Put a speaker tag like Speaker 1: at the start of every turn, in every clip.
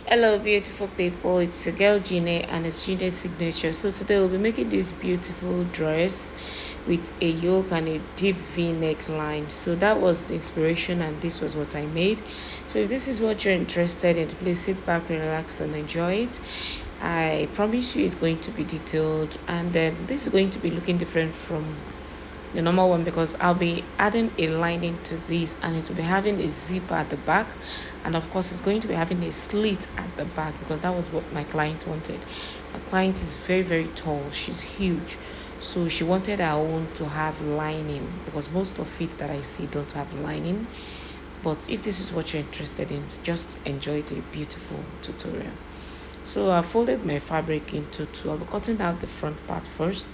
Speaker 1: Hello, beautiful people. It's a girl Gine and it's Gine's signature. So today we'll be making this beautiful dress with a yoke and a deep V neckline. So that was the inspiration, and this was what I made. So if this is what you're interested in, please sit back, relax, and enjoy it. I promise you, it's going to be detailed, and this is going to be looking different from the normal one because I'll be adding a lining to this, and it will be having a zipper at the back, and of course it's going to be having a slit at the back because that was what my client wanted. My client is very, very tall, she's huge, so she wanted her own to have lining because most of it that I see don't have lining. But if this is what you're interested in, just enjoy the beautiful tutorial. So I folded my fabric into two. I'll be cutting out the front part first,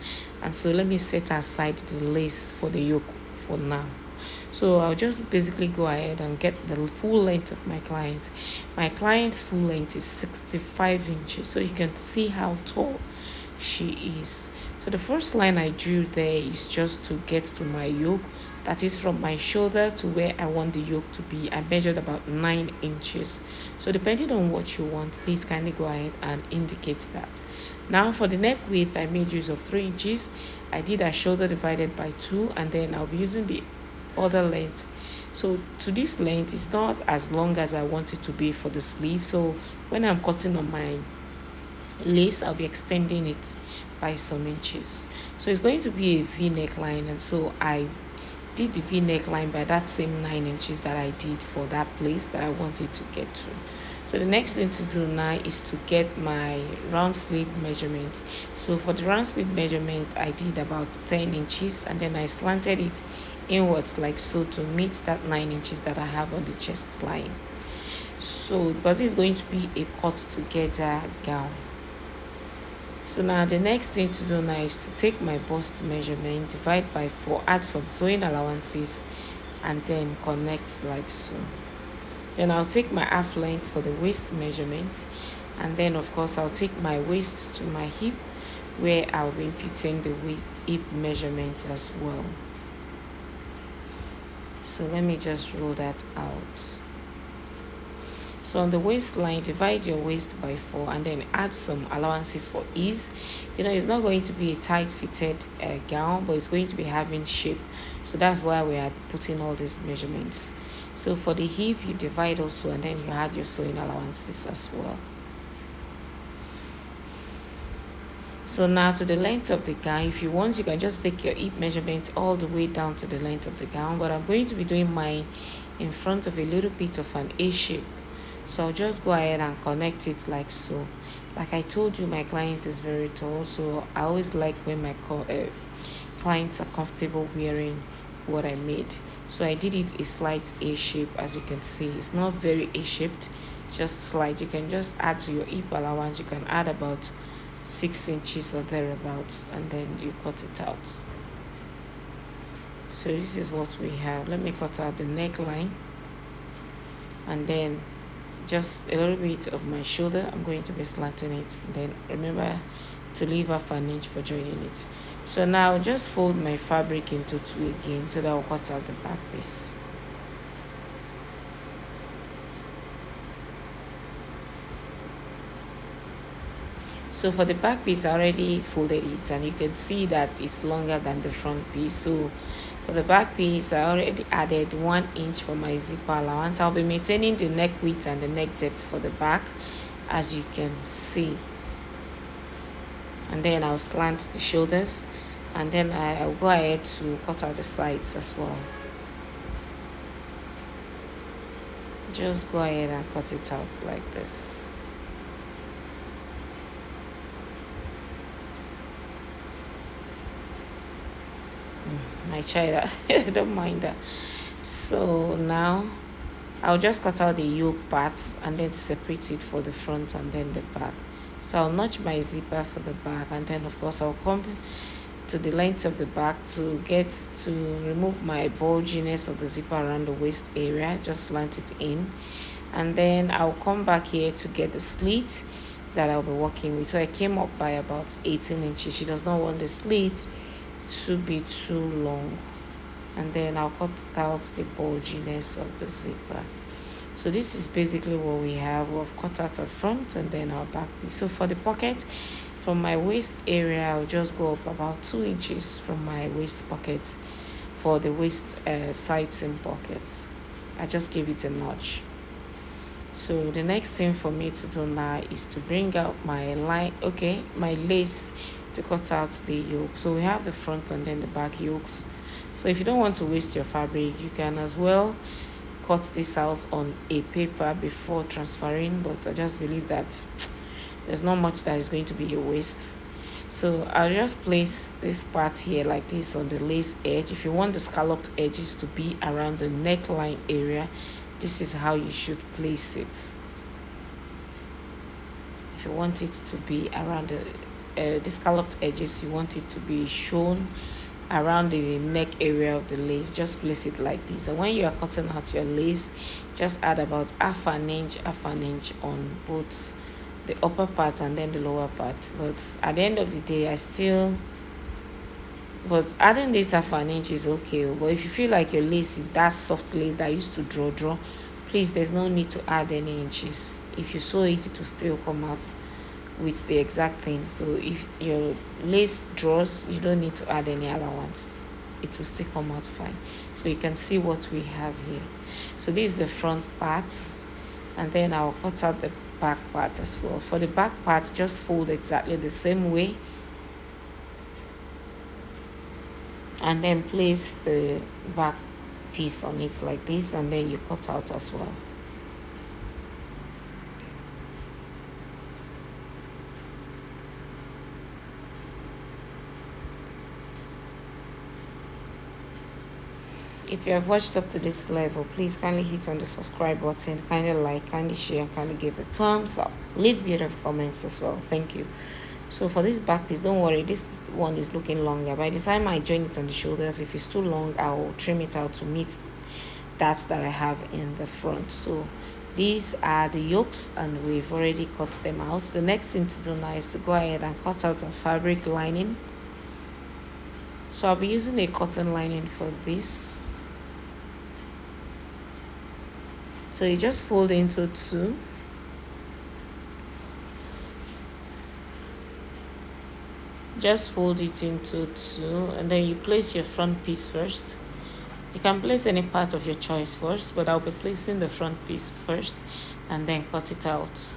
Speaker 1: and so let me set aside the lace for the yoke for now. So I'll just basically go ahead and get the full length of my client. My client's full length is 65 inches, so you can see how tall she is. So the first line I drew there is just to get to my yoke. That is from my shoulder to where I want the yoke to be. I measured about 9 inches. So depending on what you want, please kindly go ahead and indicate that. Now for the neck width, I made use of 3 inches. I did a shoulder divided by 2, and then I'll be using the other length. So to this length, it's not as long as I want it to be for the sleeve. So when I'm cutting on my lace, I'll be extending it by some inches. So it's going to be a V neckline, and so I did the V neckline by that same 9 inches that I did for that place that I wanted to get to. So the next thing to do now is to get my round sleeve measurement. So for the round sleeve measurement, I did about 10 inches, and then I slanted it inwards like so to meet that 9 inches that I have on the chest line. So because it's going to be a cut together gown. So now the next thing to do now is to take my bust measurement, divide by 4, add some sewing allowances, and then connect like so. Then I'll take my half length for the waist measurement, and then of course I'll take my waist to my hip where I'll be imputing the hip measurement as well. So let me just roll that out. So on the waistline, divide your waist by 4 and then add some allowances for ease. It's not going to be a tight fitted gown, but it's going to be having shape. So that's why we are putting all these measurements. So for the hip, you divide also, and then you add your sewing allowances as well. So now to the length of the gown, if you want, you can just take your hip measurements all the way down to the length of the gown, but I'm going to be doing mine in front of a little bit of an A shape. So I'll just go ahead and connect it like so. Like I told you, my client is very tall, so I always like when my clients are comfortable wearing what I made. So I did it a slight A shape, as you can see. It's not very A shaped, just slight. You can just add to your hip allowance. You can add about 6 inches or thereabouts, and then you cut it out. So this is what we have. Let me cut out the neckline, and then just a little bit of my shoulder, I'm going to be slanting it. Then remember to leave half an inch for joining it. So now just fold my fabric into 2 again so that I'll cut out the back piece. So for the back piece, I already folded it, and you can see that it's longer than the front piece. So for the back piece, I already added 1 inch for my zipper allowance. I'll be maintaining the neck width and the neck depth for the back, as you can see. And then I'll slant the shoulders, and then I'll go ahead to cut out the sides as well. Just go ahead and cut it out like this. My child, don't mind that. So now I'll just cut out the yoke parts and then separate it for the front and then the back. So I'll notch my zipper for the back, and then of course I'll come to the length of the back to remove my bulginess of the zipper around the waist area. Just slant it in, and then I'll come back here to get the slit that I'll be working with. So I came up by about 18 inches. She does not want the slit to be too long, and then I'll cut out the bulginess of the zipper. So this is basically what we have. We've cut out our front and then our back piece. So for the pocket, from my waist area, I'll just go up about 2 inches from my waist pocket for the waist side seam pockets. I just give it a notch. So the next thing for me to do now is to bring out my line, okay, my lace, to cut out the yoke. So we have the front and then the back yokes. So if you don't want to waste your fabric, you can as well cut this out on a paper before transferring, but I just believe that there's not much that is going to be a waste. So I'll just place this part here like this on the lace edge. If you want the scalloped edges to be around the neckline area, this is how you should place it. If you want it to be around the scalloped edges, you want it to be shown around the neck area of the lace, just place it like this. And when you are cutting out your lace, just add about half an inch on both the upper part and then the lower part. But at the end of the day, but adding this half an inch is okay. But if you feel like your lace is that soft lace that used to draw, please, there's no need to add any inches. If you sew it, it will still come out with the exact thing. So if your lace draws, you don't need to add any other ones, it will still come out fine. So you can see what we have here. So this is the front part, and then I'll cut out the back part as well. For the back part, just fold exactly the same way and then place the back piece on it like this, and then you cut out as well. If you have watched up to this level, please kindly hit on the subscribe button, kindly like, kindly share, and kindly give a thumbs up. Leave beautiful comments as well. Thank you. So for this back piece, don't worry, this one is looking longer. By the time I join it on the shoulders, if it's too long, I will trim it out to meet that I have in the front. So these are the yokes and we've already cut them out. The next thing to do now is to go ahead and cut out a fabric lining. So I'll be using a cotton lining for this. So you just fold into two. Just fold it into two, and then you place your front piece first. You can place any part of your choice first, but I'll be placing the front piece first and then cut it out.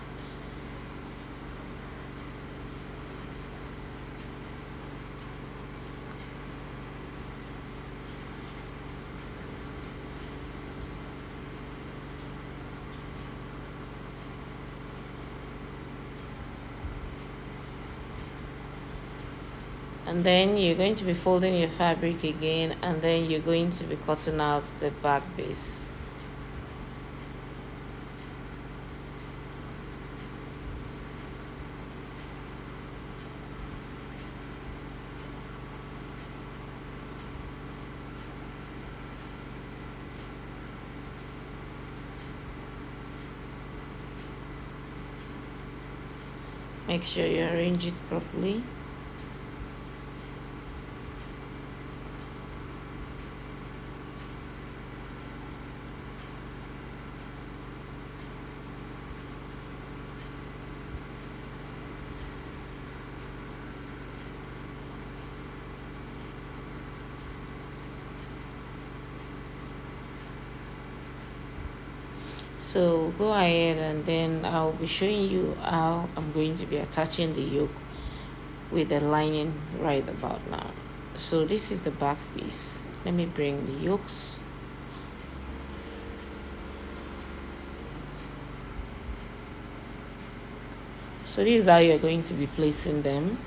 Speaker 1: And then you're going to be folding your fabric again, and then you're going to be cutting out the back piece. Make sure you arrange it properly. So go ahead, and then I'll be showing you how I'm going to be attaching the yoke with the lining right about now. So this is the back piece. Let me bring the yokes. So this is how you're going to be placing them.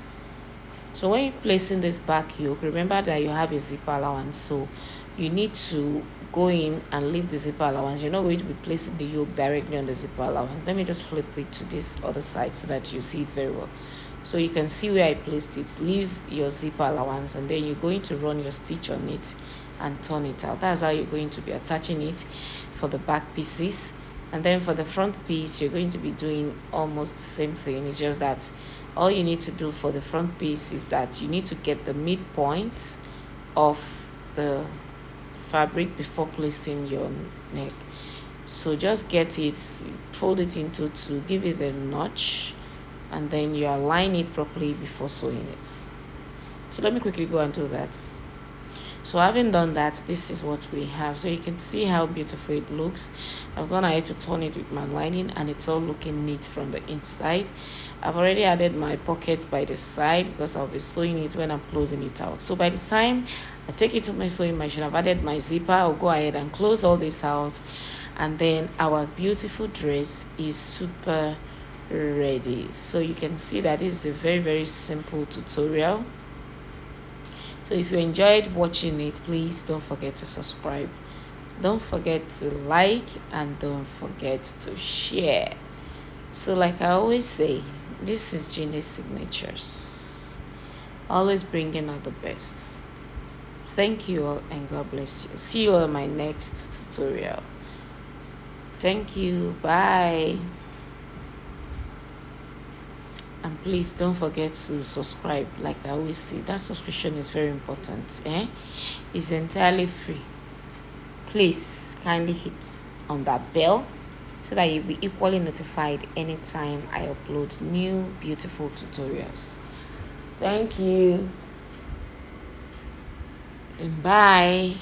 Speaker 1: So when you're placing this back yoke, remember that you have a zipper allowance, so you need to go in and leave the zipper allowance. You're not going to be placing the yoke directly on the zipper allowance. Let me just flip it to this other side so that you see it very well. So you can see where I placed it. Leave your zipper allowance, and then you're going to run your stitch on it and turn it out. That's how you're going to be attaching it for the back pieces. And then for the front piece, you're going to be doing almost the same thing. It's just that all you need to do for the front piece is that you need to get the midpoint of the fabric before placing your neck. So just get it, fold it into two, give it a notch, and then you align it properly before sewing it. So let me quickly go and do that. So having done that, this is what we have. So you can see how beautiful it looks. I've gone ahead to turn it with my lining, and it's all looking neat from the inside. I've already added my pockets by the side because I'll be sewing it when I'm closing it out. So by the time I take it to my sewing machine, I've added my zipper. I'll go ahead and close all this out, and then our beautiful dress is super ready. So you can see that this is a very, very simple tutorial. So if you enjoyed watching it, please don't forget to subscribe. Don't forget to like, and don't forget to share. So like I always say, this is Jeannie's Signatures. Always bringing out the best. Thank you all, and God bless you. See you all in my next tutorial. Thank you. Bye. And please don't forget to subscribe. Like I always say, that subscription is very important. It's entirely free. Please kindly hit on that bell so that you'll be equally notified anytime I upload new beautiful tutorials. Thank you, and bye.